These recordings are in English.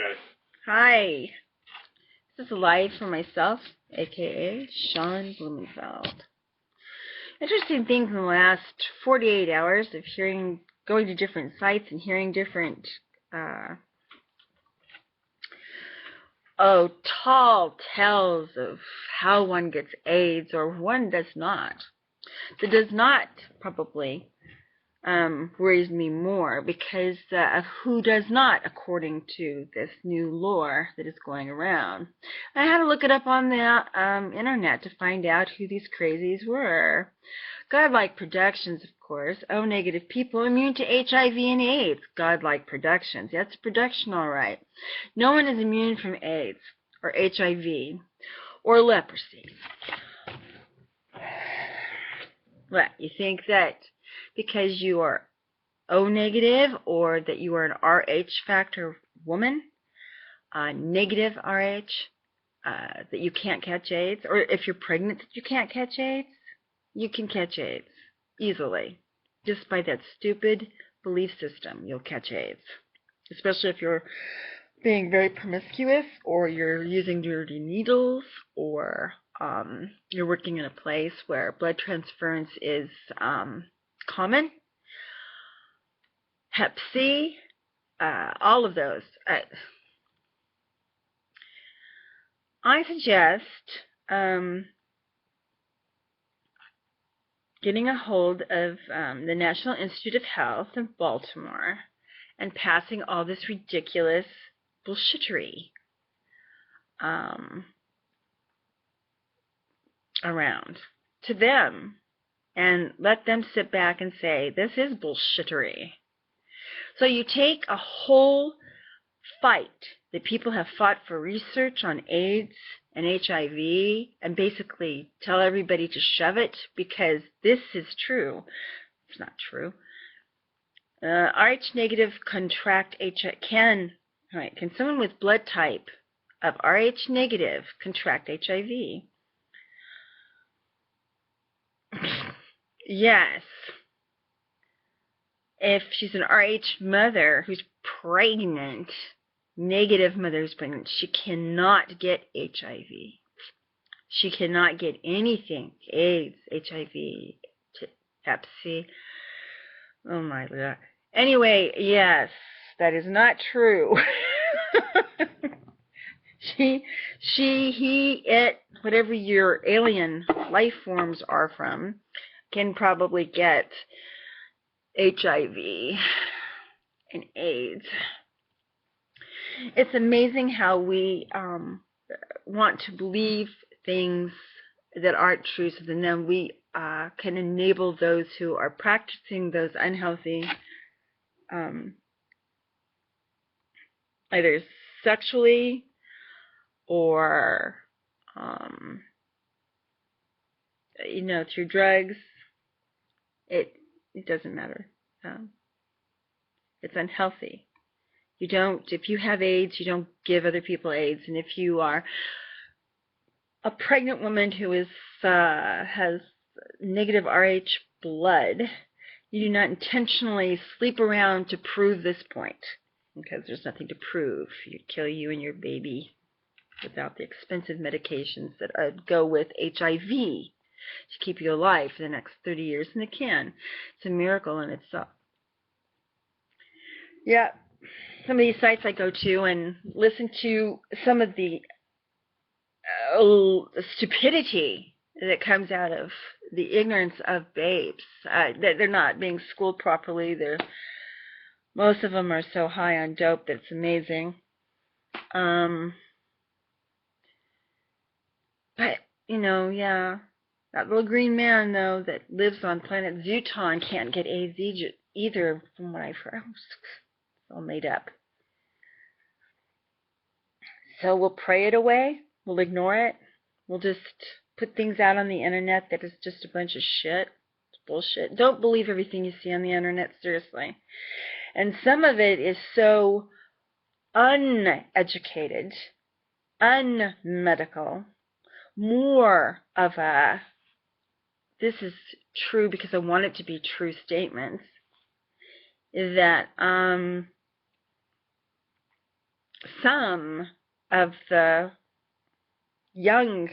Okay. Hi. This is live for myself, aka Sean Blumenfeld. Interesting things in the last 48 hours of going to different sites and hearing different, tall tales of how one gets AIDS or one does not. The does not probably worries me more because of who does not, according to this new lore that is going around. I had to look it up on the internet to find out who these crazies were. Godlike Productions, of course. O-negative people immune to HIV and AIDS. Godlike Productions. That's a production, all right. No one is immune from AIDS or HIV or leprosy. What, you think that because you are O-negative or that you are an Rh factor woman, negative Rh, that you can't catch AIDS, or if you're pregnant that you can't catch AIDS? You can catch AIDS easily. Just by that stupid belief system, you'll catch AIDS. Especially if you're being very promiscuous, or you're using dirty needles, or you're working in a place where blood transference is common. Hep C, all of those. I suggest getting a hold of the National Institute of Health in Baltimore and passing all this ridiculous bullshittery around to them and let them sit back and say, this is bullshittery. So you take a whole fight that people have fought for research on AIDS and HIV and basically tell everybody to shove it because this is true. It's not true. Rh negative contract HIV. Can someone with blood type of Rh negative contract HIV? Yes. If she's an Rh mother who's pregnant, negative mother who's pregnant, she cannot get HIV. She cannot get anything. AIDS, HIV, Hep C. Oh my God. Anyway, yes, that is not true. He, it, whatever your alien life forms are from, can probably get HIV and AIDS. It's amazing how we want to believe things that aren't true, so then we can enable those who are practicing those unhealthy, either sexually or through drugs. It doesn't matter. It's unhealthy. If you have AIDS, you don't give other people AIDS. And if you are a pregnant woman who has negative Rh blood, you do not intentionally sleep around to prove this point, because there's nothing to prove. You'd kill you and your baby without the expensive medications that go with HIV to keep you alive for the next 30 years, and it can. It's a miracle in itself. Yeah, some of these sites I go to and listen to some of the stupidity that comes out of the ignorance of babes. They're not being schooled properly. Most of them are so high on dope that it's amazing. But, yeah, that little green man, though, that lives on planet Zuton can't get AIDS either, from what I've heard. It's all made up. So we'll pray it away. We'll ignore it. We'll just put things out on the internet that is just a bunch of shit. It's bullshit. Don't believe everything you see on the internet, seriously. And some of it is so uneducated, unmedical, more of a, this is true because I want it to be true statements, that some of the young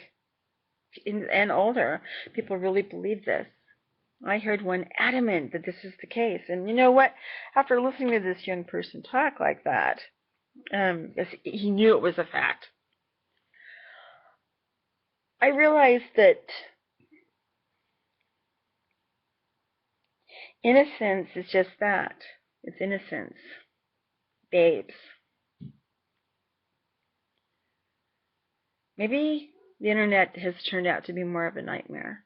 and older people really believe this. I heard one adamant that this is the case. And you know what? After listening to this young person talk like that, he knew it was a fact. I realized that innocence is just that. It's innocence. Babes. Maybe the internet has turned out to be more of a nightmare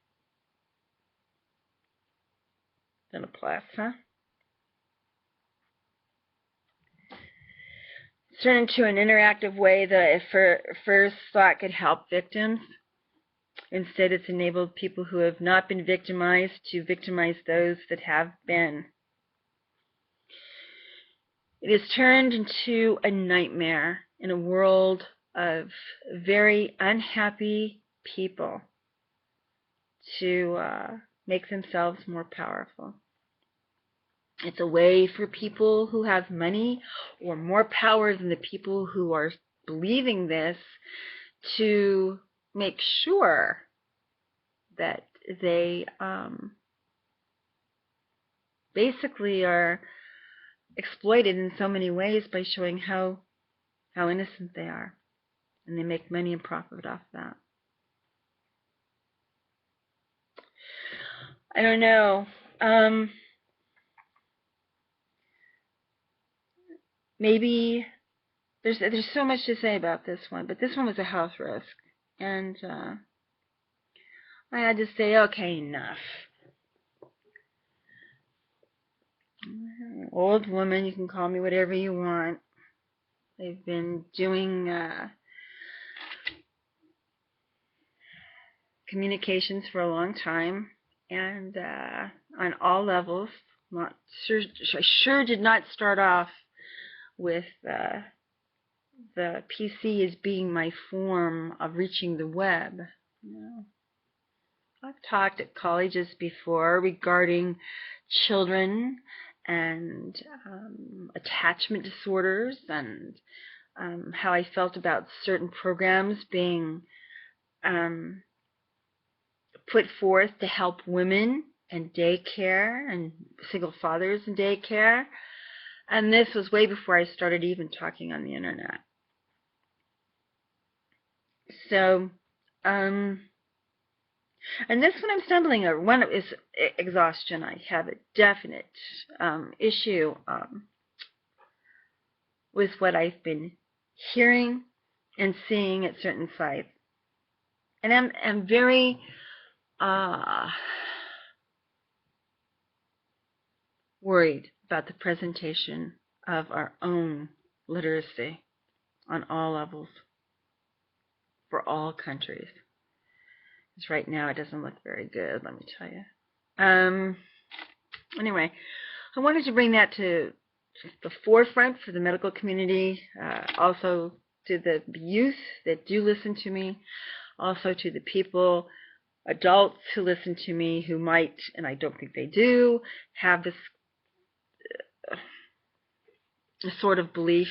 than a plus, huh? It's turned into an interactive way that I first thought could help victims. Instead, it's enabled people who have not been victimized to victimize those that have been. It has turned into a nightmare in a world of very unhappy people to make themselves more powerful. It's a way for people who have money or more power than the people who are believing this to make sure that they basically are exploited in so many ways by showing how innocent they are. And they make money and profit off that. I don't know. Maybe there's so much to say about this one, but this one was a health risk. And I had to say, okay, enough. Old woman, you can call me whatever you want. They've been doing communications for a long time, and on all levels. I sure did not start off with the PC as being my form of reaching the web. No. I've talked at colleges before regarding children and attachment disorders and how I felt about certain programs being put forth to help women and daycare and single fathers in daycare. And this was way before I started even talking on the internet. So, and this one I'm stumbling over. One is exhaustion. I have a definite issue with what I've been hearing and seeing at certain sites. And I'm very worried about the presentation of our own literacy on all levels for all countries. Because right now it doesn't look very good, let me tell you. Anyway, I wanted to bring that to the forefront for the medical community, also to the youth that do listen to me, also to the people, adults who listen to me who might, and I don't think they do, have this sort of belief.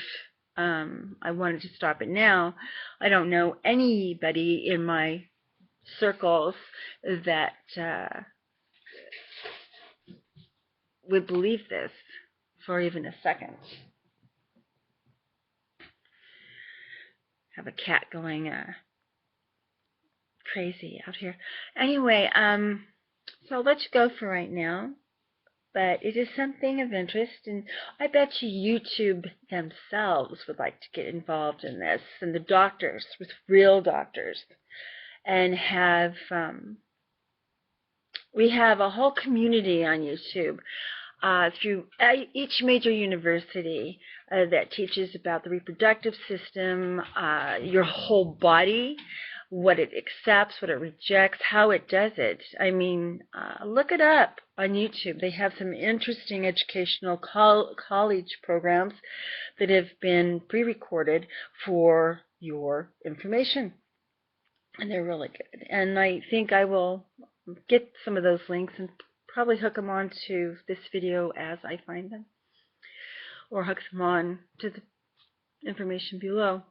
I wanted to stop it now. I don't know anybody in my circles that would believe this for even a second. Have a cat going crazy out here. Anyway, so I'll let you go for right now. But it is something of interest, and I bet you YouTube themselves would like to get involved in this, and the doctors, with real doctors, and have, we have a whole community on YouTube through each major university that teaches about the reproductive system, your whole body, what it accepts, what it rejects, how it does it. I mean, look it up on YouTube. They have some interesting educational college programs that have been pre-recorded for your information. And they're really good. And I think I will get some of those links and probably hook them on to this video as I find them. Or hook them on to the information below.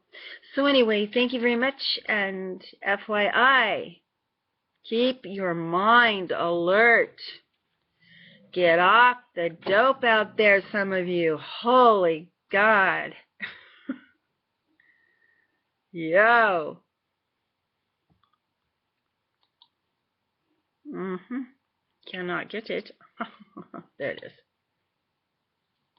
So anyway, thank you very much, and FYI, keep your mind alert. Get off the dope out there, some of you. Holy God. Yo. Cannot get it. There it is.